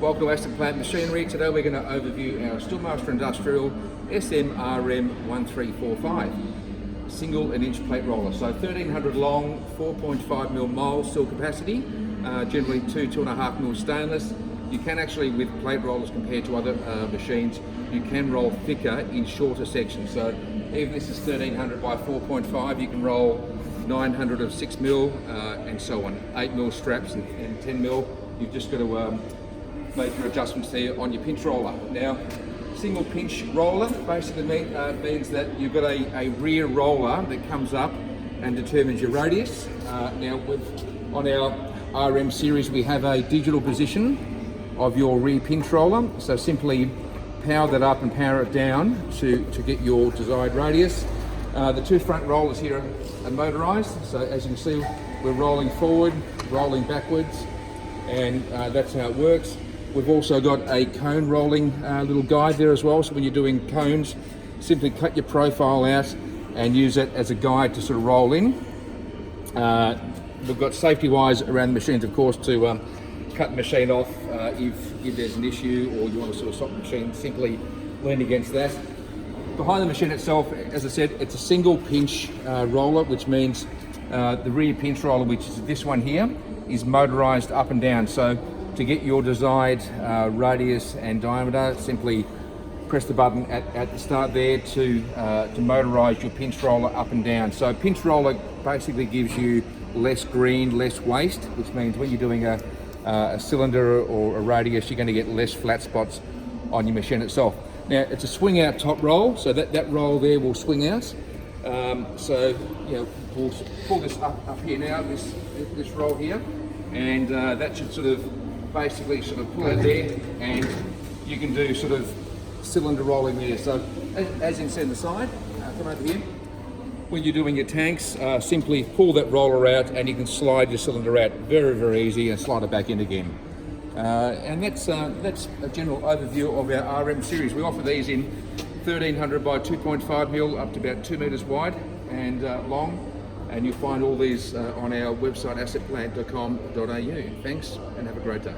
Welcome to Asset Plant Machinery. Today we're going to overview our Steelmaster Industrial SM-RM1345 single and inch plate roller. So 1300 long, 4.5mm mold steel capacity, generally 2.5mm stainless. You can actually, with plate rollers compared to other machines, you can roll thicker in shorter sections. So even this is 1300 by 4.5, you can roll 900 of 6mm and so on, 8mm straps and 10mm. You've just got to make your adjustments there on your pinch roller. Now, single pinch roller basically means that you've got a rear roller that comes up and determines your radius. Now, on our RM series, we have a digital position of your rear pinch roller. So simply power that up and power it down to get your desired radius. The two front rollers here are motorized. So as you can see, we're rolling forward, rolling backwards, and that's how it works. We've also got a cone rolling little guide there as well. So when you're doing cones, simply cut your profile out and use it as a guide to sort of roll in. We've got safety wires around the machines, of course, to cut the machine off if there's an issue or you want to sort of stop the machine. Simply lean against that. Behind the machine itself, as I said, it's a single pinch roller, which means the rear pinch roller, which is this one here, is motorized up and down. So to get your desired radius and diameter, simply press the button at the start there to motorize your pinch roller up and down. So pinch roller basically gives you less green, less waste, which means when you're doing a cylinder or a radius, you're going to get less flat spots on your machine itself. Now, it's a swing out top roll, so that roll there will swing out. So, you know, we'll pull this up here now, this roll here, and that should sort of basically sort of pull it there, and you can do sort of cylinder rolling there. So as you can see on the side, come over here, when you're doing your tanks, simply pull that roller out and you can slide your cylinder out very, very easy and slide it back in again. And that's a general overview of our RM series. We offer these in 1300 by 2.5mm up to about 2 meters wide and long. And you'll find all these on our website, assetplant.com.au. Thanks and have a great day.